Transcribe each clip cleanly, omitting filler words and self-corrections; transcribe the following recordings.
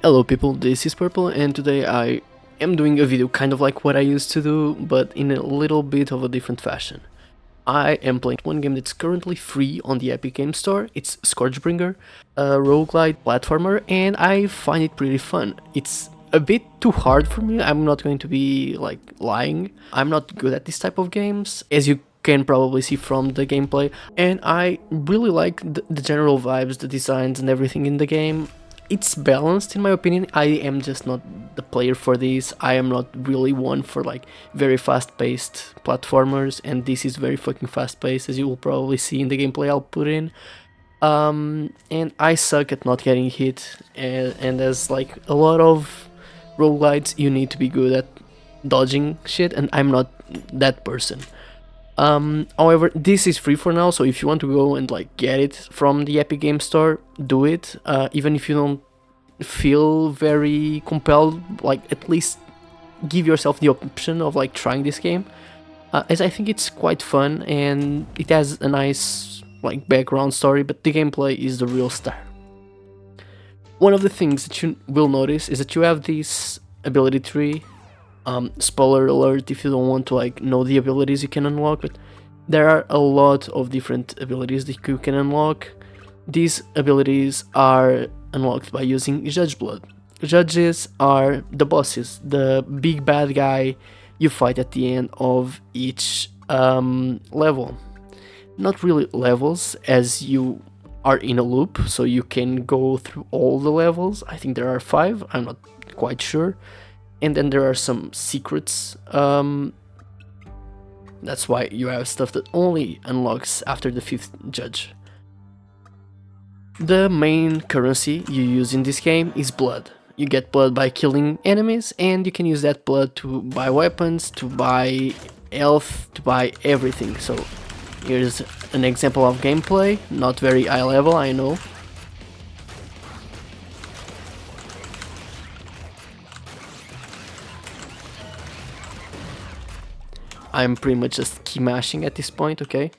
Hello people, this is Poorpl and today I am doing a video kind of like what I used to do, but in a little bit of a different fashion. I am playing one game that's currently free on the Epic Game Store. It's Scourgebringer, a roguelite platformer, and I find it pretty fun. It's a bit too hard for me, I'm not going to be like lying. I'm not good at this type of games, as you can probably see from the gameplay, and I really like the general vibes, the designs and everything in the game. It's balanced in my opinion. I am just not the player for this. I am not really one for like very fast-paced platformers, and this is very fucking fast-paced, as you will probably see in the gameplay I'll put in. And I suck at not getting hit, and as like a lot of roguelites, you need to be good at dodging shit, and I'm not that person. However, this is free for now, so if you want to go and like get it from the Epic Game Store, do it. Even if you don't feel very compelled, like at least give yourself the option of like trying this game, as I think it's quite fun and it has a nice like background story, but the gameplay is the real star. One of the things that you will notice is that you have this ability tree. Spoiler alert if you don't want to like know the abilities you can unlock, but there are a lot of different abilities that you can unlock. These abilities are unlocked by using Judge Blood. Judges are the bosses, the big bad guy you fight at the end of each level. Not really levels, as you are in a loop, so you can go through all the levels. I think there are 5, I'm not quite sure. And then there are some secrets. That's why you have stuff that only unlocks after the 5th judge. The main currency you use in this game is blood. You get blood by killing enemies, and you can use that blood to buy weapons, to buy health, to buy everything. So here's an example of gameplay, not very high level, I know. I'm pretty much just key mashing at this point, okay?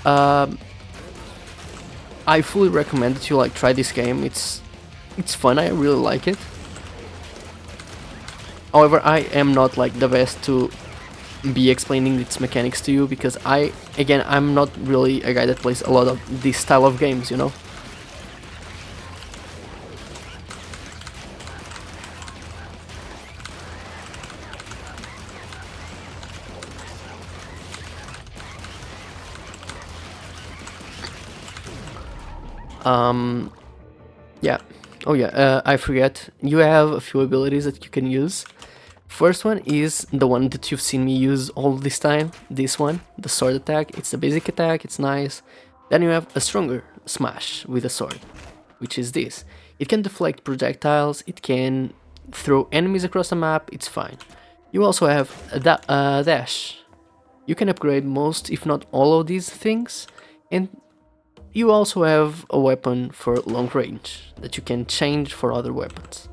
I fully recommend that you like try this game. It's fun, I really like it. However, I am not like the best to be explaining its mechanics to you, because I'm not really a guy that plays a lot of this style of games, you know? Yeah. Oh yeah, I forget. You have a few abilities that you can use. First one is the one that you've seen me use all this time. This one, the sword attack. It's a basic attack, it's nice. Then you have a stronger smash with a sword, which is this. It can deflect projectiles, it can throw enemies across the map, it's fine. You also have a dash. You can upgrade most, if not all of these things, and you also have a weapon for long range that you can change for other weapons.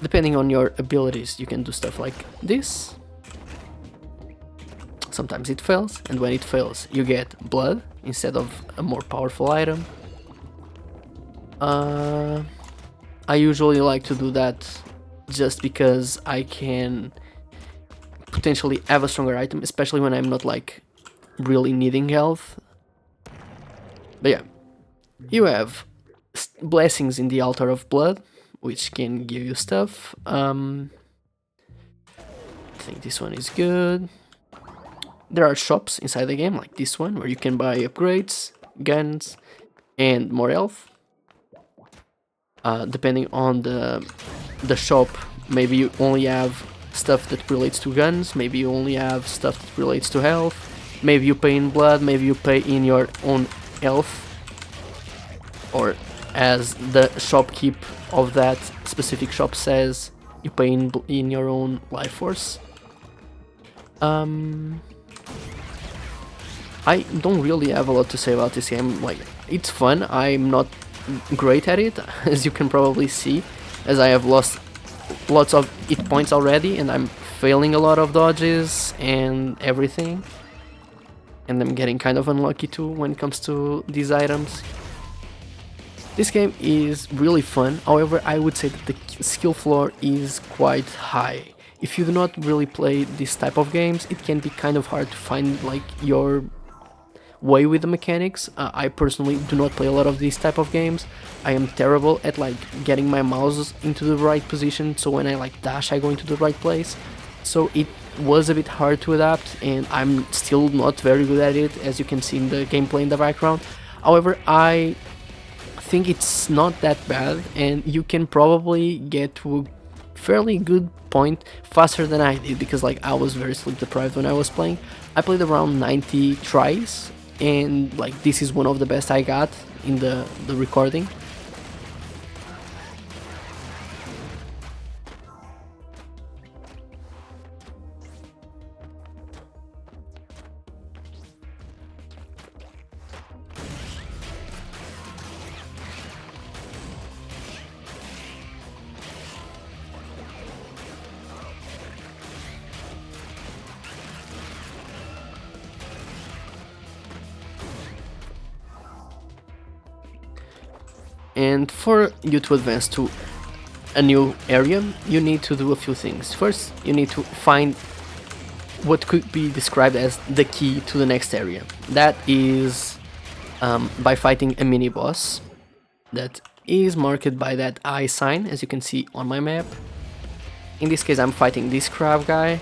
Depending on your abilities, you can do stuff like this. Sometimes it fails, and when it fails, you get blood instead of a more powerful item. I usually like to do that just because I can potentially have a stronger item, especially when I'm not like really needing health. But yeah, you have blessings in the altar of blood, which can give you stuff. I think this one is good. There are shops inside the game, like this one, where you can buy upgrades, guns, and more health. Depending on the shop, maybe you only have stuff that relates to guns, maybe you only have stuff that relates to health, maybe you pay in blood, maybe you pay in your own health, or as the shopkeep of that specific shop says, you pay in your own life force. I don't really have a lot to say about this game. Like, it's fun, I'm not great at it, as you can probably see, as I have lost lots of hit points already, and I'm failing a lot of dodges and everything. And I'm getting kind of unlucky too when it comes to these items. This game is really fun, however I would say that the skill floor is quite high. If you do not really play this type of games, it can be kind of hard to find like your way with the mechanics. I personally do not play a lot of these type of games. I am terrible at like getting my mouse into the right position, so when I like dash I go into the right place. So it was a bit hard to adapt, and I'm still not very good at it, as you can see in the gameplay in the background. However, I think it's not that bad, and you can probably get to a fairly good point faster than I did, because like I was very sleep deprived when I was playing. I played around 90 tries, and like this is one of the best I got in the recording. And for you to advance to a new area, you need to do a few things. First, you need to find what could be described as the key to the next area. That is by fighting a mini boss that is marked by that eye sign, as you can see on my map. In this case, I'm fighting this crab guy.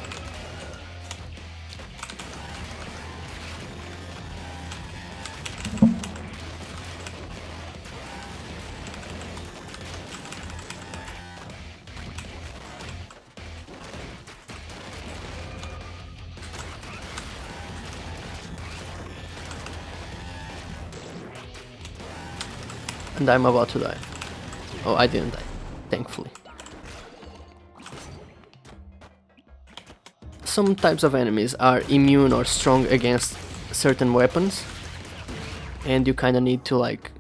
And I'm about to die. Oh, I didn't die, thankfully. Some types of enemies are immune or strong against certain weapons, and you kind of need to like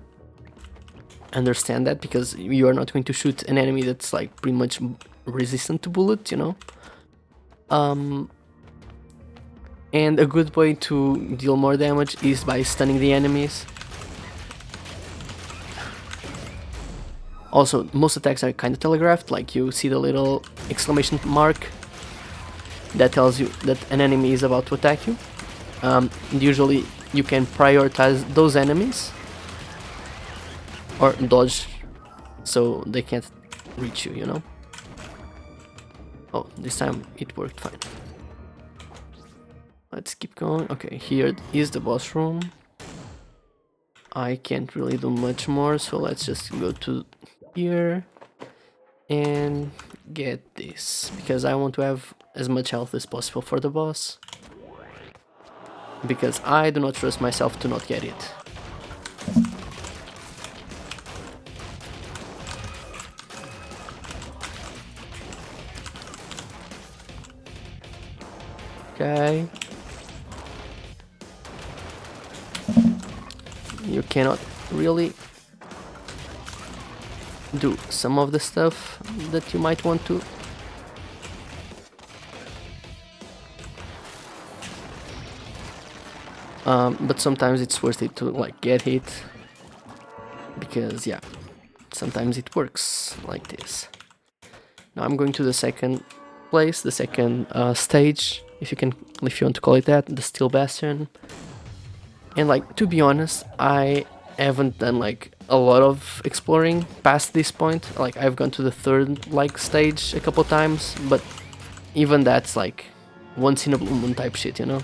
understand that, because you are not going to shoot an enemy that's like pretty much resistant to bullets, you know. And a good way to deal more damage is by stunning the enemies. Also, most attacks are kind of telegraphed, like you see the little exclamation mark that tells you that an enemy is about to attack you. Usually you can prioritize those enemies or dodge so they can't reach you, you know? Oh, this time it worked fine. Let's keep going. Okay, here is the boss room. I can't really do much more, so let's just go to here and get this, because I want to have as much health as possible for the boss, because I do not trust myself to not get it. Okay. You cannot really do some of the stuff that you might want to. But sometimes it's worth it to like get hit, because yeah, sometimes it works like this. Now I'm going to the second place, the second stage, if you want to call it that, the Steel Bastion. And like, to be honest, I haven't done like a lot of exploring past this point. Like, I've gone to the third like stage a couple times, but even that's like once in a blue moon type shit, you know?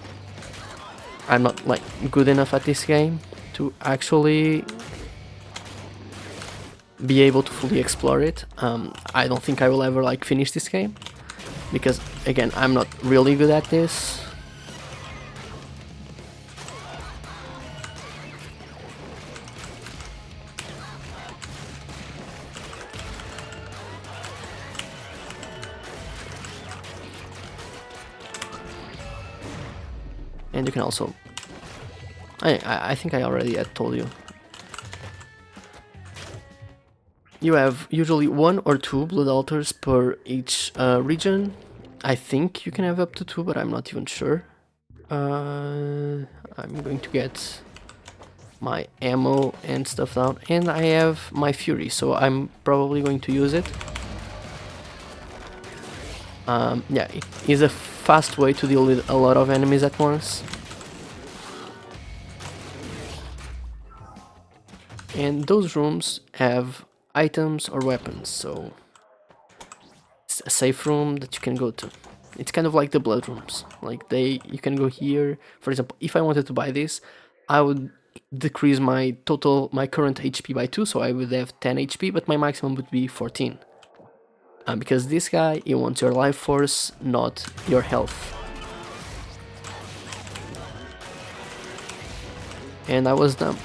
I'm not like good enough at this game to actually be able to fully explore it. I don't think I will ever like finish this game, because again, I'm not really good at this. And you can also, I think I already had told you, you have usually 1 or 2 blood altars per each region. I think you can have up to 2, but I'm not even sure. I'm going to get my ammo and stuff down, and I have my fury, so I'm probably going to use it. Yeah, it is a fast way to deal with a lot of enemies at once. And those rooms have items or weapons, so it's a safe room that you can go to. It's kind of like the blood rooms. Like you can go here. For example, if I wanted to buy this, I would decrease my current HP by 2, so I would have 10 HP, but my maximum would be 14. Because this guy, he wants your life force, not your health. And I was dumb.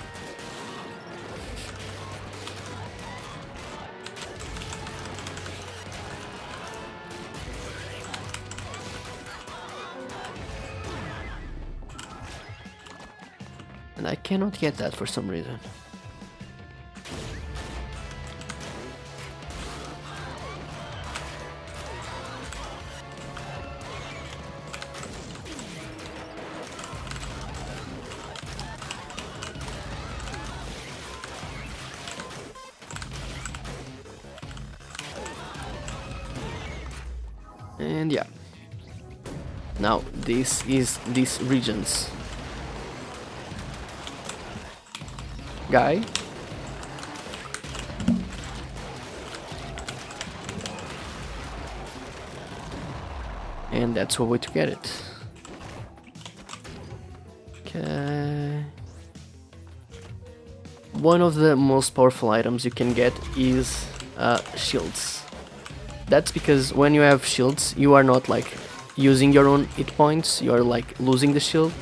And I cannot get that for some reason. And yeah. Now this is this region's guy. And that's one way to get it. Okay. One of the most powerful items you can get is shields. That's because when you have shields, you are not like using your own hit points, you are like losing the shield.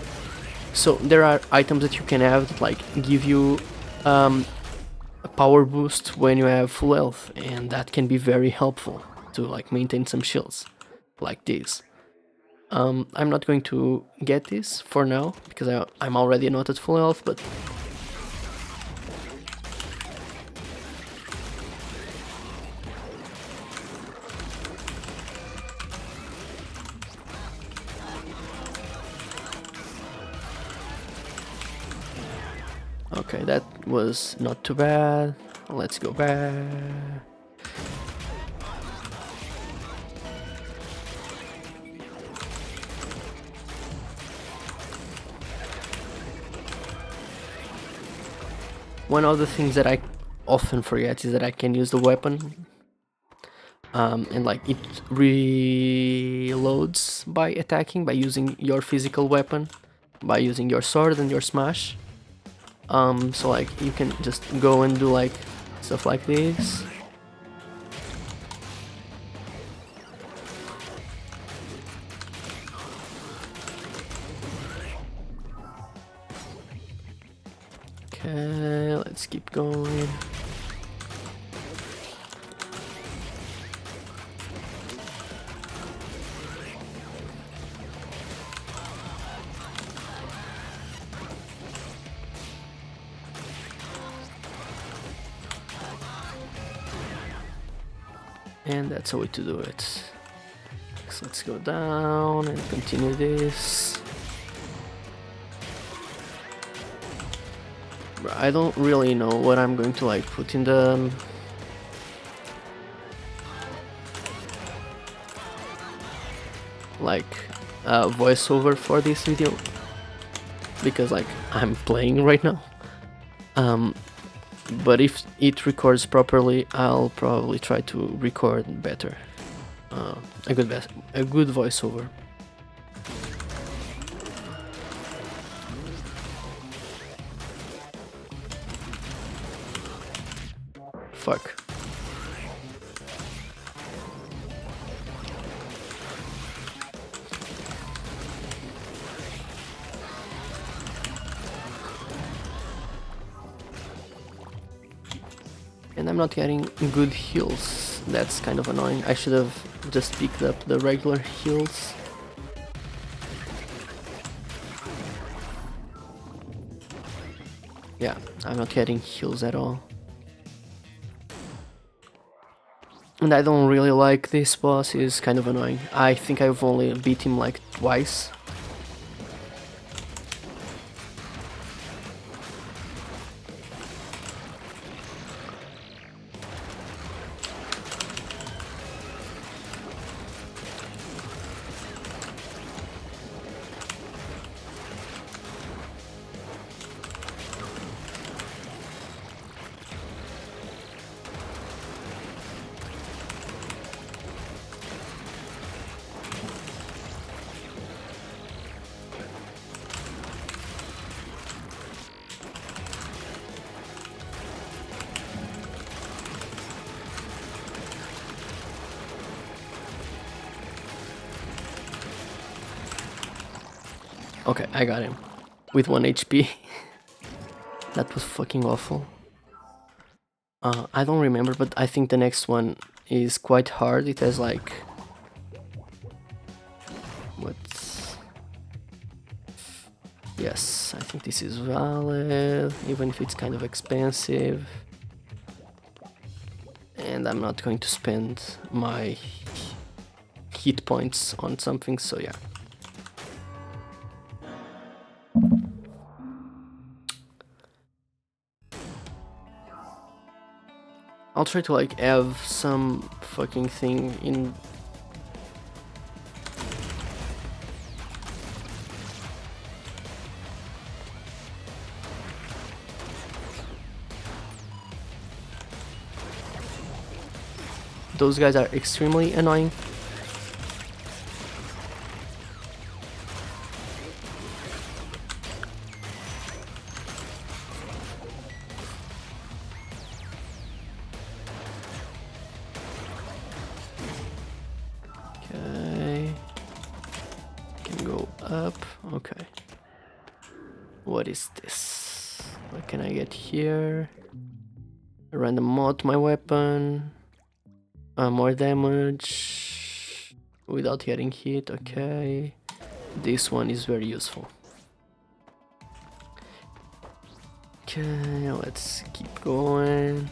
So there are items that you can have that like give you a power boost when you have full health, and that can be very helpful to like maintain some shields, like this. I'm not going to get this for now because I'm already not at full health, but okay, that was not too bad. Let's go back. One of the things that I often forget is that I can use the weapon. And like it reloads by attacking, by using your physical weapon, by using your sword and your smash. So like you can just go and do like stuff like this. Okay, let's keep going. And that's a way to do it. So let's go down and continue this. I don't really know what I'm going to like put in the like voiceover for this video, because like I'm playing right now. But if it records properly, I'll probably try to record better. A good voiceover. Fuck. And I'm not getting good heals. That's kind of annoying. I should have just picked up the regular heals. Yeah, I'm not getting heals at all. And I don't really like this boss, he's kind of annoying. I think I've only beat him like twice. Okay, I got him. With 1 HP. That was fucking awful. I don't remember, but I think the next one is quite hard. It has like... What's... Yes, I think this is valid, even if it's kind of expensive. And I'm not going to spend my hit points on something, so yeah. I'll try to like have some fucking thing in... Those guys are extremely annoying. Okay. Can go up. Okay. What is this? What can I get here? A random mod to my weapon. More damage without getting hit. Okay. This one is very useful. Okay, let's keep going.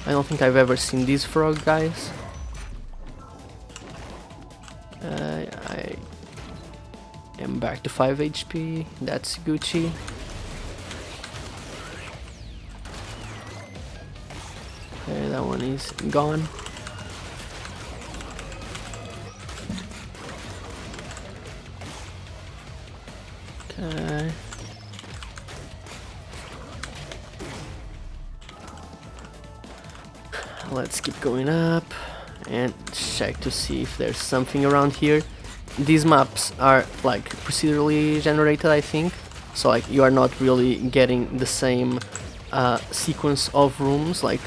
I don't think I've ever seen these frog guys. I am back to 5 HP. That's Gucci. Okay, that one is gone. Okay. Let's keep going up and check to see if there's something around here. These maps are like procedurally generated, I think, so like you are not really getting the same sequence of rooms like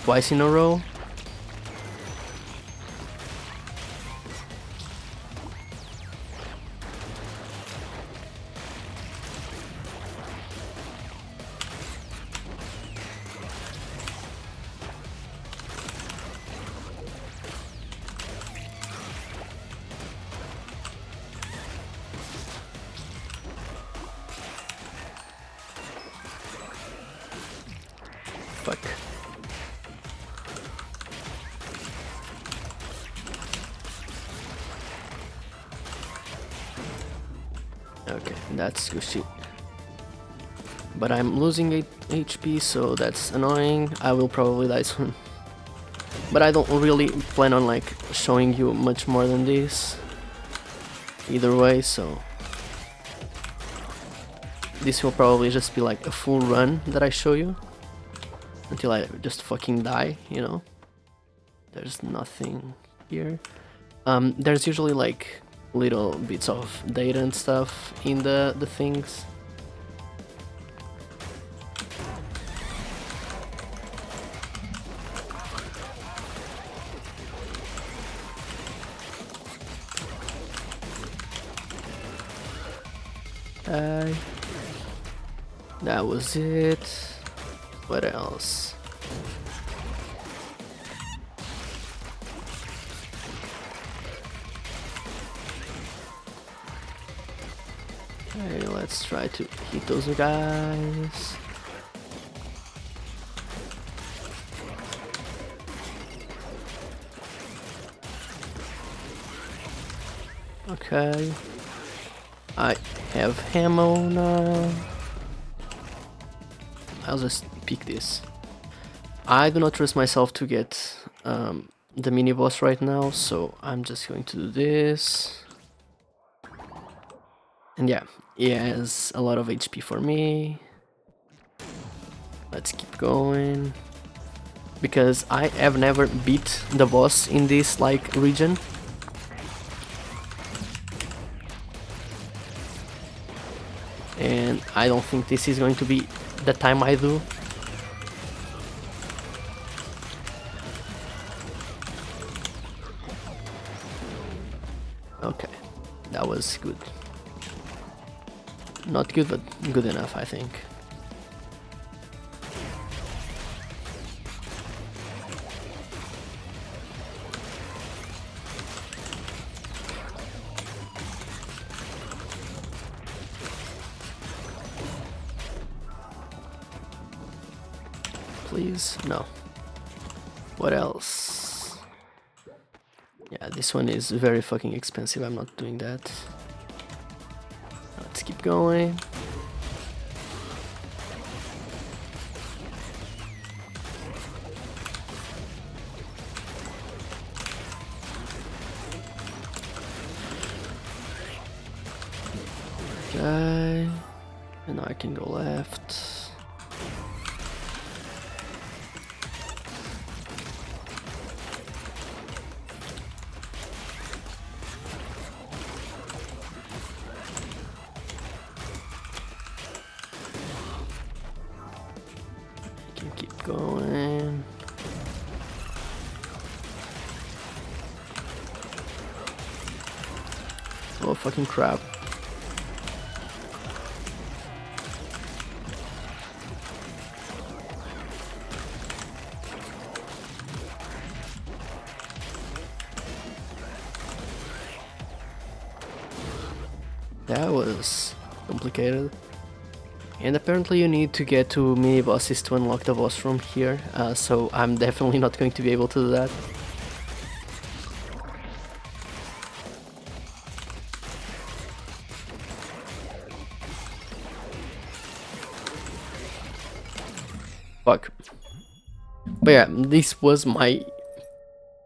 twice in a row. Fuck. Okay, that's good. But I'm losing 8 HP, so that's annoying. I will probably die soon. But I don't really plan on like showing you much more than this. Either way, so... This will probably just be like a full run that I show you. Until I just fucking die, you know? There's nothing here. There's usually like little bits of data and stuff in the things. That was it. What else? Okay, let's try to hit those guys. Okay. I have ammo now. I'll just pick this. I do not trust myself to get the mini boss right now, so I'm just going to do this. And yeah, he has a lot of HP for me. Let's keep going. Because I have never beat the boss in this like region. I don't think this is going to be the time I do. Okay, that was good. Not good, but good enough, I think. Please? No. What else? Yeah, this one is very fucking expensive. I'm not doing that. Let's keep going. Okay. And now I can go left. Keep going. Oh fucking crap. That was complicated. And apparently you need to get to mini bosses to unlock the boss from here, so I'm definitely not going to be able to do that. Fuck. But yeah, this was my...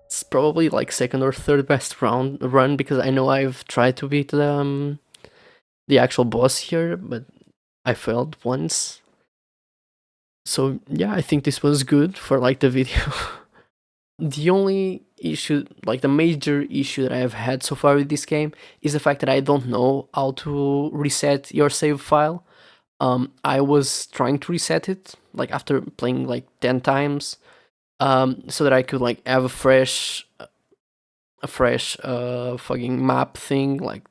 It's probably like second or third best run, because I know I've tried to beat the actual boss here, but I failed once. So yeah, I think this was good for like the video. The only issue, like the major issue that I have had so far with this game is the fact that I don't know how to reset your save file. I was trying to reset it like after playing like 10 times, so that I could like have a fresh fucking map thing, like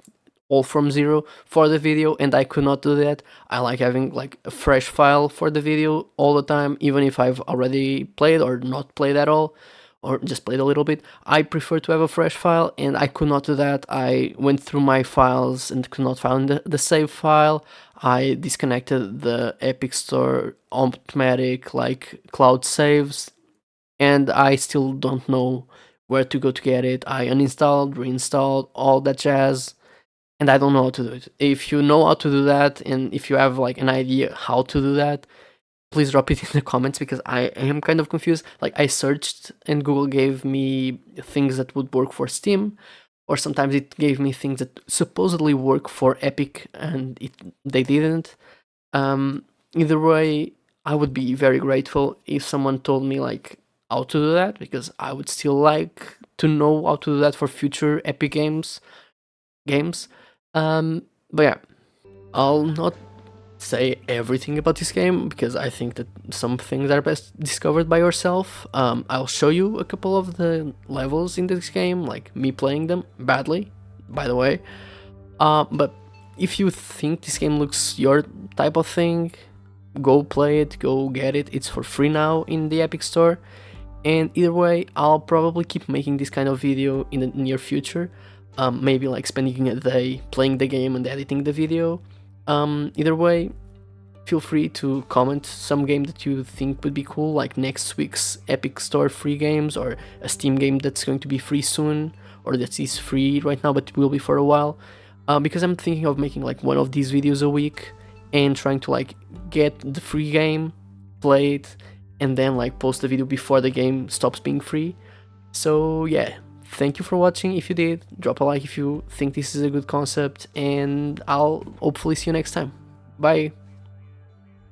all from zero for the video, and I could not do that. I like having like a fresh file for the video all the time, even if I've already played or not played at all, or just played a little bit. I prefer to have a fresh file, and I could not do that. I went through my files and could not find the save file. I disconnected the Epic Store automatic like cloud saves, and I still don't know where to go to get it. I uninstalled, reinstalled, all that jazz, and I don't know how to do it. If you know how to do that, and if you have like an idea how to do that, please drop it in the comments, because I am kind of confused. Like I searched and Google gave me things that would work for Steam, or sometimes it gave me things that supposedly work for Epic and they didn't. Either way, I would be very grateful if someone told me like how to do that, because I would still like to know how to do that for future Epic games. But yeah, I'll not say everything about this game, because I think that some things are best discovered by yourself. I'll show you a couple of the levels in this game, like me playing them badly, by the way. But if you think this game looks your type of thing, go play it, go get it. It's for free now in the Epic Store. And either way, I'll probably keep making this kind of video in the near future. Maybe like spending a day playing the game and editing the video. Either way, feel free to comment some game that you think would be cool, like next week's Epic Store free games, or a Steam game that's going to be free soon, or that is free right now but will be for a while. Because I'm thinking of making like one of these videos a week, and trying to like get the free game, play it, and then like post the video before the game stops being free. So yeah, thank you for watching. If you did, drop a like if you think this is a good concept, and I'll hopefully see you next time. Bye!